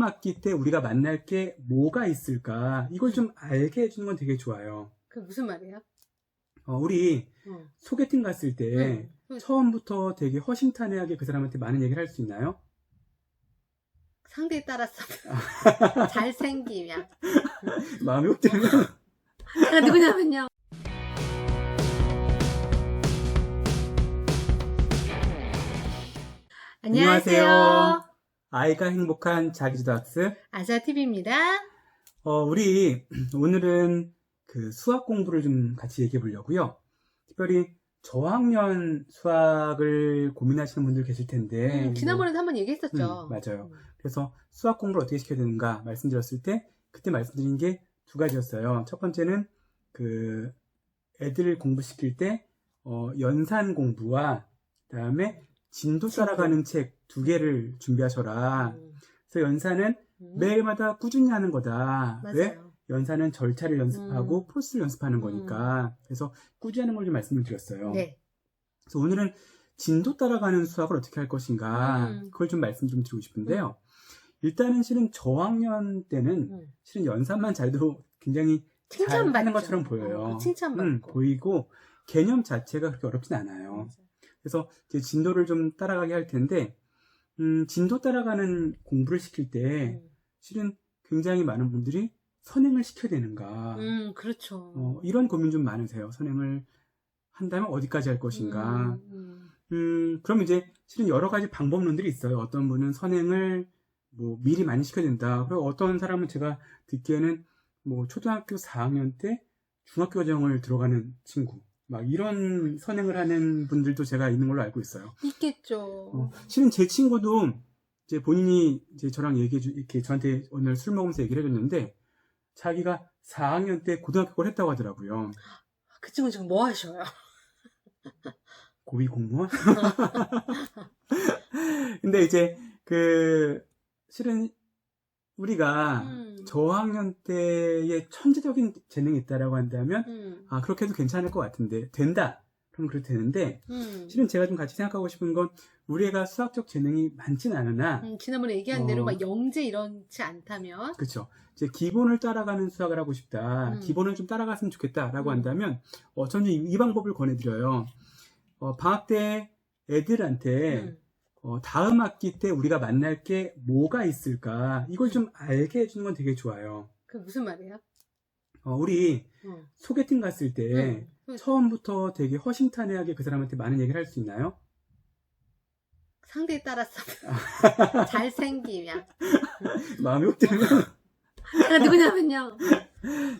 학기 때 우리가 만날 게 뭐가 있을까? 이걸 좀 알게 해주는 건 되게 좋아요. 그 무슨 말이에요? 우리 소개팅 갔을 때 응. 처음부터 되게 허심탄회하게 그 사람한테 많은 얘기를 할 수 있나요? 상대에 따라서 잘생기면 마음이 훅 들면 제가 누구냐면요. 안녕하세요. 아이가 행복한 자기주도 학습 아자TV입니다. 우리 오늘은 그 수학 공부를 좀 같이 얘기해 보려고요. 특별히 저학년 수학을 고민하시는 분들 계실 텐데 지난번에도 한번 얘기했었죠. 맞아요. 그래서 수학 공부를 어떻게 시켜야 되는가 말씀드렸을 때 그때 말씀드린 게 두 가지였어요. 첫 번째는 그 애들 공부시킬 때 연산 공부와 그다음에 진도 따라가는 책 두 개를 준비하셔라. 그래서 연산은 매일마다 꾸준히 하는 거다. 맞아요. 왜? 연산은 절차를 연습하고 포스를 연습하는 거니까. 그래서 꾸준히 하는 걸 좀 말씀을 드렸어요. 네. 그래서 오늘은 진도 따라가는 수학을 어떻게 할 것인가 그걸 좀 말씀 좀 드리고 싶은데요. 일단은 실은 저학년 때는 실은 연산만 잘해도 굉장히 잘 하는 것처럼 보여요. 칭찬받고. 보이고 개념 자체가 그렇게 어렵진 않아요. 그래서 이제 진도를 좀 따라가게 할 텐데 진도 따라가는 공부를 시킬 때 실은 굉장히 많은 분들이 선행을 시켜야 되는가. 그렇죠. 이런 고민 좀 많으세요. 선행을 한다면 어디까지 할 것인가. 그럼 이제 실은 여러 가지 방법론들이 있어요. 어떤 분은 선행을 뭐 미리 많이 시켜야 된다. 그리고 어떤 사람은 제가 듣기에는 뭐 초등학교 4학년 때 중학교 과정을 들어가는 친구. 막 이런 선행을 하는 분들도 제가 있는 걸로 알고 있어요. 있겠죠. 실은 제 친구도 이제 본인이 이제 저랑 이렇게 저한테 오늘 술 먹으면서 얘기를 해줬는데 자기가 4학년 때 고등학교 걸 했다고 하더라고요. 그 친구 지금 뭐 하셔요? 고위 공무원? 근데 이제 실은 우리가 저학년 때에 천재적인 재능이 있다라고 한다면 그렇게 해도 괜찮을 것 같은데 된다 그럼 그래도 되는데 실은 제가 좀 같이 생각하고 싶은 건 우리 애가 수학적 재능이 많진 않으나 지난번에 얘기한 대로 막 영재 이렇지 않다면 그렇죠. 이제 기본을 따라가는 수학을 하고 싶다. 기본을 좀 따라갔으면 좋겠다라고 한다면 저는 이 방법을 권해드려요. 방학 때 애들한테 다음 학기 때 우리가 만날 게 뭐가 있을까 이걸 좀 알게 해주는 건 되게 좋아요. 그 무슨 말이에요? 우리 소개팅 갔을 때 처음부터 되게 허심탄회하게 그 사람한테 많은 얘기를 할 수 있나요? 상대에 따라서 잘생기면 마음이 훅 들면 제가 누구냐면요.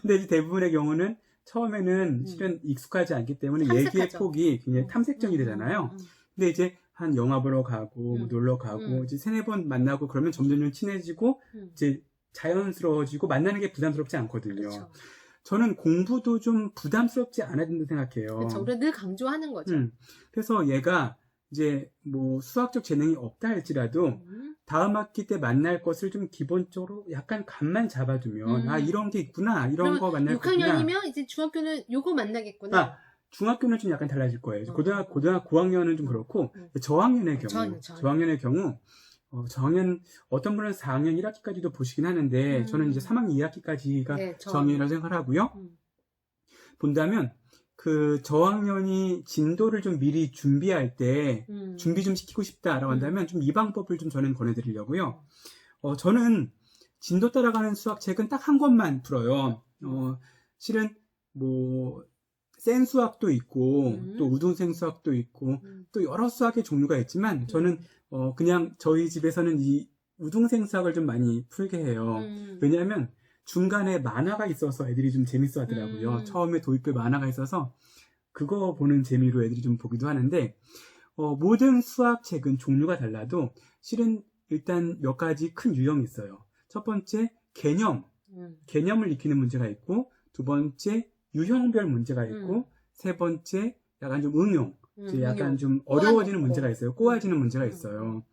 근데 이제 대부분의 경우는 처음에는 실은 익숙하지 않기 때문에 탐색하죠. 얘기의 폭이 굉장히 탐색적이 되잖아요. 근데 이제 한 영화 보러 가고 놀러 가고 이제 3-4번 만나고 그러면 점점 친해지고 이제 자연스러워지고 만나는 게 부담스럽지 않거든요. 그렇죠. 저는 공부도 좀 부담스럽지 않아야 된다고 생각해요. 그렇죠. 우리가 늘 강조하는 거죠. 그래서 얘가 이제 뭐 수학적 재능이 없다 할지라도 다음 학기 때 만날 것을 좀 기본적으로 약간 감만 잡아두면 이런 게 있구나 이런 거 만날 거구나. 6학년이면 이제 중학교는 요거 만나겠구나. 중학교는 좀 약간 달라질 거예요. 고등학교 고학년은 좀 그렇고 저학년의 경우 저학년 어떤 분은 4학년 1학기까지도 보시긴 하는데 저는 이제 3학년 2학기까지가 저학년이라고 생각을 하고요. 본다면 그 저학년이 진도를 좀 미리 준비할 때 준비 좀 시키고 싶다라고 한다면 좀 이 방법을 좀 저는 권해드리려고요. 저는 진도 따라가는 수학책은 딱 한 권만 풀어요. 실은 뭐 센 수학도 있고 또 우등생 수학도 있고 또 여러 수학의 종류가 있지만 저는 그냥 저희 집에서는 이 우등생 수학을 좀 많이 풀게 해요. 왜냐하면 중간에 만화가 있어서 애들이 좀 재밌어 하더라고요. 처음에 도입부에 만화가 있어서 그거 보는 재미로 애들이 좀 보기도 하는데 모든 수학책은 종류가 달라도 실은 일단 몇 가지 큰 유형이 있어요. 첫 번째 개념을 익히는 문제가 있고 두 번째 유형별 문제가 있고 세 번째 약간 좀 응용 이제 약간 좀 어려워지는 문제가 있어요. 꼬아지는 문제가 있어요.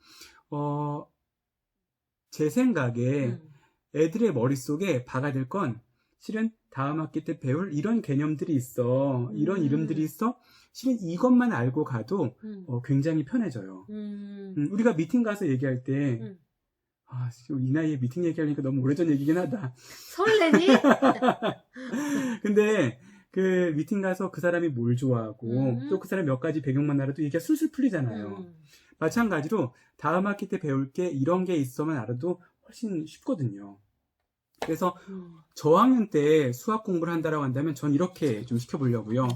제 생각에 애들의 머릿속에 박아둘 건 실은 다음 학기 때 배울 이런 개념들이 있어. 이런 이름들이 있어. 실은 이것만 알고 가도 굉장히 편해져요. 우리가 미팅 가서 얘기할 때 이 나이에 미팅 얘기하니까 너무 오래전 얘기긴 하다. 설레니? 근데 그 미팅 가서 그 사람이 뭘 좋아하고 또 그 사람 몇 가지 배경만 알아도 얘기가 술술 풀리잖아요. 마찬가지로 다음 학기 때 배울 게 이런 게 있으면 알아도 훨씬 쉽거든요. 그래서 저학년 때 수학 공부를 한다라고 한다면 전 이렇게 좀 시켜보려고요.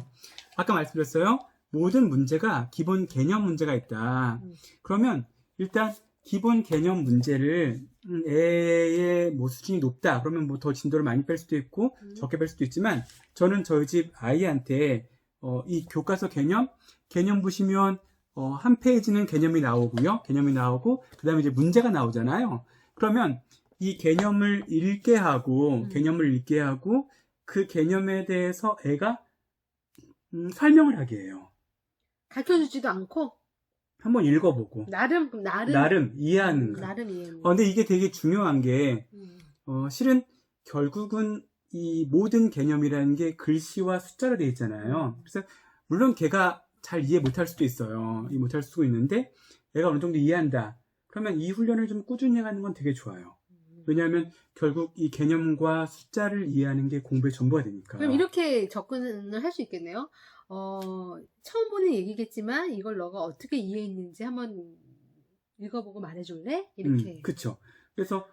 아까 말씀드렸어요. 모든 문제가 기본 개념 문제가 있다. 그러면 일단 기본 개념 문제를 애의 뭐 수준이 높다. 그러면 뭐 더 진도를 많이 뺄 수도 있고 적게 뺄 수도 있지만 저는 저희 집 아이한테 이 교과서 개념 보시면 한 페이지는 개념이 나오고요. 개념이 나오고 그다음에 이제 문제가 나오잖아요. 그러면 이 개념을 읽게 하고 그 개념에 대해서 애가 설명을 하게 해요. 가르쳐주지도 않고 한번 읽어보고 나름 이해하는 거. 나름 이해하는 근데 이게 되게 중요한 게 실은 결국은 이 모든 개념이라는 게 글씨와 숫자로 되어 있잖아요. 그래서 물론 걔가 잘 이해 못할 수도 있어요. 이해 못할 수도 있는데 얘가 어느 정도 이해한다. 그러면 이 훈련을 좀 꾸준히 하는 건 되게 좋아요. 왜냐하면 결국 이 개념과 숫자를 이해하는 게 공부의 전부가 되니까. 그럼 이렇게 접근을 할 수 있겠네요. 처음 보는 얘기겠지만 이걸 너가 어떻게 이해했는지 한번 읽어보고 말해줄래? 이렇게. 그쵸. 그래서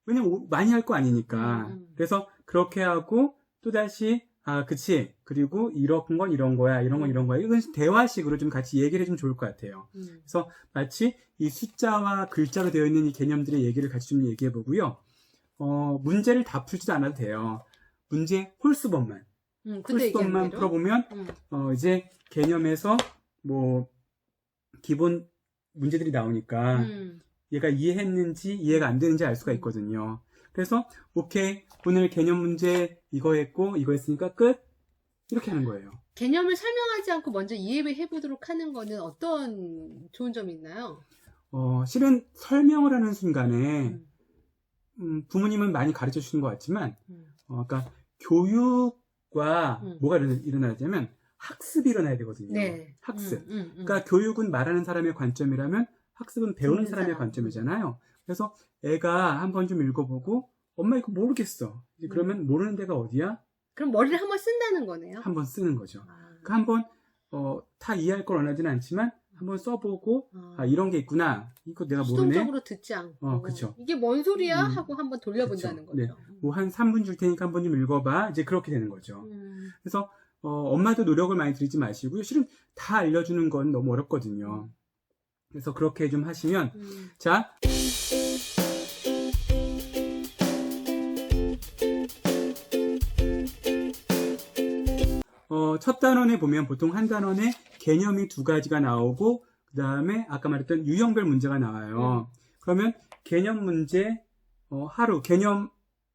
왜냐면 많이 할 거 아니니까. 그래서 그렇게 하고 또다시 그치. 그리고 이런 건 이런 거야. 이런 건 이런 거야. 이건 대화식으로 좀 같이 얘기를 해주면 좋을 것 같아요. 그래서 마치 이 숫자와 글자로 되어 있는 이 개념들의 얘기를 같이 좀 얘기해 보고요. 문제를 다 풀지도 않아도 돼요. 문제 홀수법만. 홀수법만 풀어보면, 이제 개념에서 뭐, 기본 문제들이 나오니까, 얘가 이해했는지 이해가 안 되는지 알 수가 있거든요. 그래서, 오케이. 오늘 개념 문제 이거 했고, 이거 했으니까 끝. 이렇게 하는 거예요. 개념을 설명하지 않고 먼저 이해해보도록 하는 거는 어떤 좋은 점이 있나요? 실은 설명을 하는 순간에, 부모님은 많이 가르쳐 주시는 것 같지만, 아까 교육과 뭐가 일어나냐면, 학습이 일어나야 되거든요. 네. 학습. 그러니까 교육은 말하는 사람의 관점이라면, 학습은 배우는 사람의 관점이잖아요. 그래서 애가 한번 좀 읽어보고, 엄마 이거 모르겠어. 그러면 모르는 데가 어디야? 그럼 머리를 한번 쓴다는 거네요. 한번 쓰는 거죠. 그러니까 한번 다 이해할 걸 원하지는 않지만 한번 써보고 이런 게 있구나. 이거 내가 모르네. 수동적으로 듣지 않고. 그쵸. 이게 뭔 소리야? 하고 한번 돌려본다는 거죠. 네. 뭐 한 3분 줄 테니까 한번 좀 읽어봐. 이제 그렇게 되는 거죠. 그래서 엄마도 노력을 많이 들이지 마시고요. 실은 다 알려주는 건 너무 어렵거든요. 그래서 그렇게 좀 하시면 자. 첫 단원에 보면 보통 한 단원에 개념이 2가지가 나오고 그 다음에 아까 말했던 유형별 문제가 나와요. 그러면 개념 문제 개념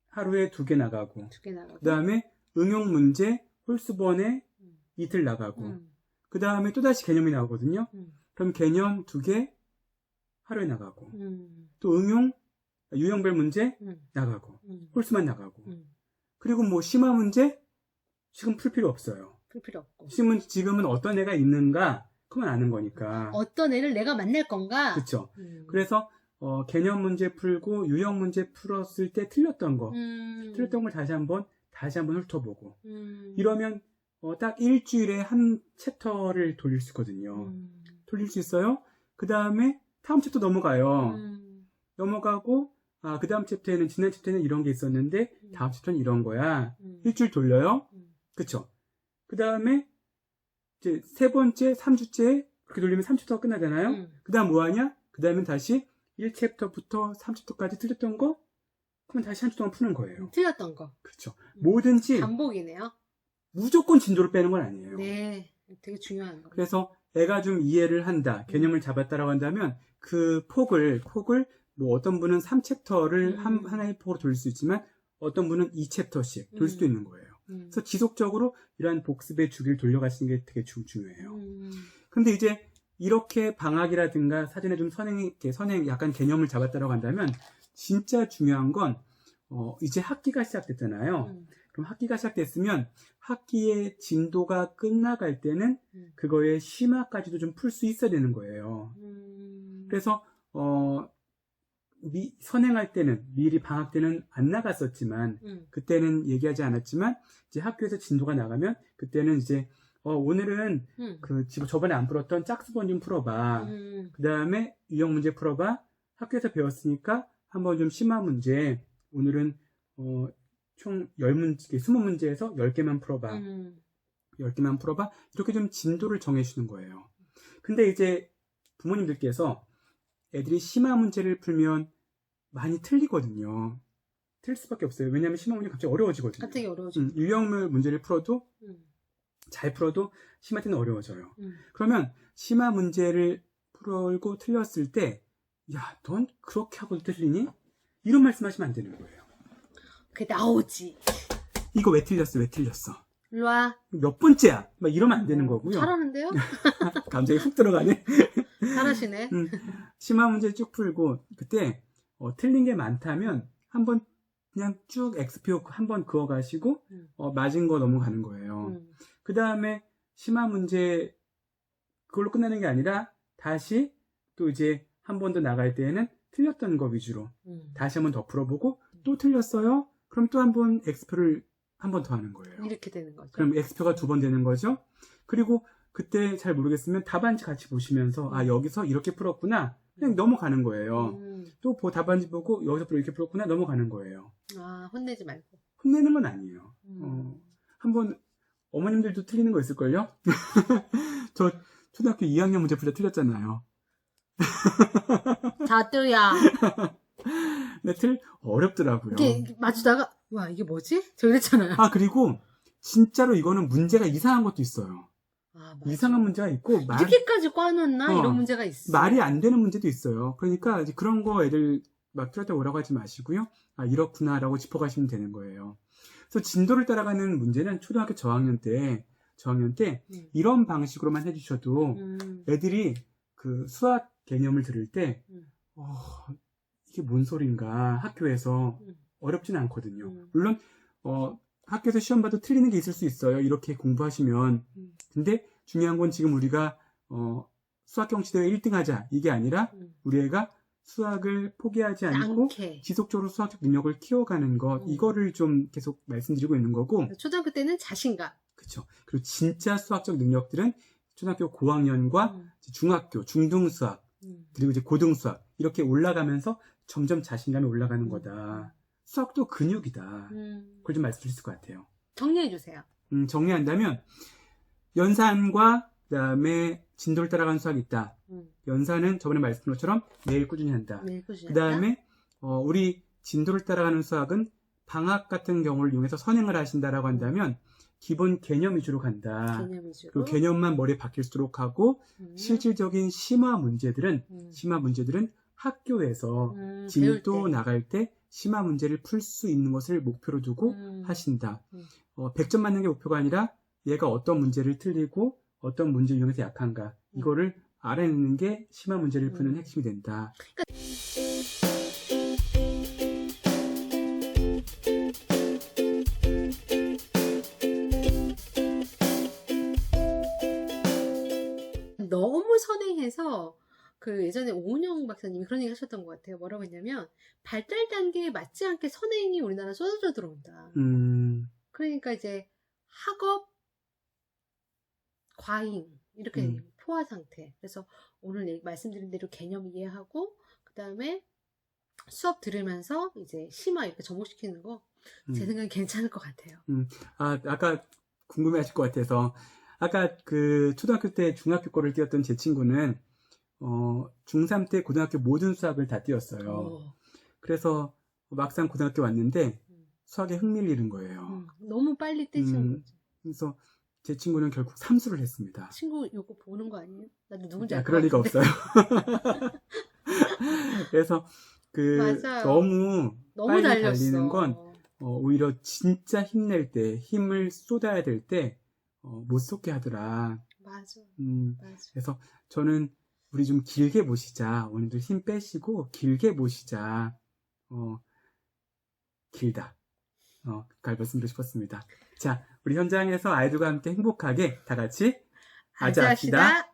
하루에 2개 나가고 그 다음에 응용 문제 홀수번에 이틀 나가고 그 다음에 또다시 개념이 나오거든요. 그럼 개념 2개 하루에 나가고 또 응용 유형별 문제 나가고 홀수만 나가고 그리고 뭐 심화 문제 지금 풀 필요 없어요. 풀 필요 없고. 지금은 어떤 애가 있는가 그만 아는 거니까. 어떤 애를 내가 만날 건가. 그렇죠. 그래서 개념 문제 풀고 유형 문제 풀었을 때 틀렸던 걸 다시 한번 훑어보고 이러면 딱 일주일에 한 챕터를 돌릴 수 있거든요. 돌릴 수 있어요. 그 다음에 다음 챕터 넘어가요. 넘어가고 그 다음 챕터에는 지난 챕터에는 이런 게 있었는데 다음 챕터는 이런 거야. 일주일 돌려요. 그쵸? 그 다음에 이제 3번째, 3주째 그렇게 돌리면 3챕터가 끝나잖아요. 그 다음 뭐 하냐? 그 다음엔 다시 1챕터부터 3챕터까지 틀렸던 거 그러면 다시 한 주 동안 푸는 거예요. 틀렸던 거. 그렇죠. 뭐든지 반복이네요. 무조건 진도를 빼는 건 아니에요. 네. 되게 중요한 거. 그래서 애가 좀 이해를 한다. 개념을 잡았다라고 한다면 그 폭을 뭐 어떤 분은 3챕터를 하나의 폭으로 돌릴 수 있지만 어떤 분은 2챕터씩 돌릴 수도 있는 거예요. 그래서 지속적으로 이러한 복습의 주기를 돌려가시는 게 되게 중요해요. 근데 이제 이렇게 방학이라든가 사전에 좀 선행 약간 개념을 잡았다라고 한다면 진짜 중요한 건 이제 학기가 시작됐잖아요. 그럼 학기가 시작됐으면 학기의 진도가 끝나갈 때는 그거의 심화까지도 좀 풀 수 있어야 되는 거예요. 그래서 선행할 때는 미리 방학 때는 안 나갔었지만 그때는 얘기하지 않았지만 이제 학교에서 진도가 나가면 그때는 이제 오늘은 저번에 안 풀었던 짝수번 좀 풀어봐. 그 다음에 유형 문제 풀어봐. 학교에서 배웠으니까 한번 좀 심화 문제. 오늘은 총 10문제, 20문제에서 10개만 풀어봐. 10개만 풀어봐. 이렇게 좀 진도를 정해주는 거예요. 근데 이제 부모님들께서 애들이 심화 문제를 풀면 많이 틀리거든요. 틀릴 수밖에 없어요. 왜냐하면 심화 문제 갑자기 어려워지거든요. 갑자기 어려워지죠. 유형물 문제를 풀어도 잘 풀어도 심화 때는 어려워져요. 그러면 심화 문제를 풀고 틀렸을 때 야, 넌 그렇게 하고도 틀리니? 이런 말씀하시면 안 되는 거예요. 그게 나오지. 이거 왜 틀렸어? 왜 틀렸어? 일로 와. 몇 번째야? 막 이러면 안 되는 거고요. 잘하는데요? 감정이 훅 들어가네. 잘하시네. 심화 문제 쭉 풀고 그때 틀린 게 많다면 한번 그냥 쭉 X표 한번 그어가시고 맞은 거 넘어가는 거예요. 그 다음에 심화 문제 그걸로 끝나는 게 아니라 다시 또 이제 한 번 더 나갈 때에는 틀렸던 거 위주로 다시 한 번 더 풀어보고 또 틀렸어요? 그럼 또 한 번 X표를 한 번 더 하는 거예요. 이렇게 되는 거죠. 그럼 X표가 2번 되는 거죠. 그리고 그때 잘 모르겠으면 답안지 같이 보시면서 아 여기서 이렇게 풀었구나 그냥 넘어가는 거예요. 또 답안지 보고 여기서 이렇게 풀었구나 넘어가는 거예요. 아 혼내지 말고. 혼내는 건 아니에요. 한번 어머님들도 틀리는 거 있을걸요? 저 초등학교 2학년 문제 풀 때 틀렸잖아요. 자뚜야. 근데 어렵더라고요. 이게 맞추다가 와 이게 뭐지? 저 이랬잖아요. 아 그리고 진짜로 이거는 문제가 이상한 것도 있어요. 아, 이상한 문제가 있고 이렇게까지 꽈놨나? 이런 문제가 있어. 말이 안 되는 문제도 있어요. 그러니까 이제 그런 거 애들 막 틀렸다 오라고 하지 마시고요. 아 이렇구나라고 짚어가시면 되는 거예요. 그래서 진도를 따라가는 문제는 초등학교 저학년 때 이런 방식으로만 해주셔도 애들이 그 수학 개념을 들을 때 이게 뭔 소린가 학교에서 어렵진 않거든요. 물론 학교에서 시험 봐도 틀리는 게 있을 수 있어요. 이렇게 공부하시면. 근데 중요한 건 지금 우리가 수학 경시대회 1등 하자 이게 아니라 우리 애가 수학을 포기하지 않고 지속적으로 수학적 능력을 키워가는 것 이거를 좀 계속 말씀드리고 있는 거고 초등학교 때는 자신감 그렇죠. 그리고 진짜 수학적 능력들은 초등학교 고학년과 중학교 중등수학 그리고 이제 고등수학 이렇게 올라가면서 점점 자신감이 올라가는 거다. 수학도 근육이다. 그걸 좀 말씀드릴 것 같아요. 정리해 주세요. 정리한다면 연산과 그다음에 진도를 따라가는 수학이 있다. 연산은 저번에 말씀드린 것처럼 매일 꾸준히 한다. 그다음에 우리 진도를 따라가는 수학은 방학 같은 경우를 이용해서 선행을 하신다라고 한다면 기본 개념 위주로 간다. 그리고 개념만 머리에 박힐수록 하고 실질적인 심화 문제들은 학교에서 진도 나갈 때 심화 문제를 풀 수 있는 것을 목표로 두고 하신다. 100점 맞는 게 목표가 아니라 얘가 어떤 문제를 틀리고 어떤 문제 유형에서 약한가 이거를 알아내는 게 심화 문제를 푸는 핵심이 된다. 너무 선행해서 그 예전에 오은영 박사님이 그런 얘기 하셨던 것 같아요. 뭐라고 했냐면 발달 단계에 맞지 않게 선행이 우리나라 쏟아져 들어온다. 그러니까 이제 학업, 과잉 이렇게 포화 상태. 그래서 오늘 말씀드린 대로 개념 이해하고 그 다음에 수업 들으면서 이제 심화 이렇게 접목시키는 거 제 생각엔 괜찮을 것 같아요. 아까 궁금해하실 것 같아서 아까 그 초등학교 때 중학교 거를 띄웠던 제 친구는 중3 때 고등학교 모든 수학을 다 띄웠어요. 그래서 막상 고등학교 왔는데 수학에 흥미를 잃은 거예요. 너무 빨리 떼시는 거죠. 그래서 제 친구는 결국 삼수를 했습니다. 친구 이거 보는 거 아니에요? 나도 누군지 알 것 그럴 리가 없어요. 그래서 맞아요. 너무 빨리 달렸어. 달리는 건 오히려 진짜 힘낼 때 힘을 쏟아야 될 때 못 쏟게 하더라. 맞아. 그래서 저는 우리 좀 길게 모시자. 오늘도 힘 빼시고 길게 모시자. 길다. 그걸 말씀드리고 싶었습니다. 자, 우리 현장에서 아이들과 함께 행복하게 다 같이 아자합시다.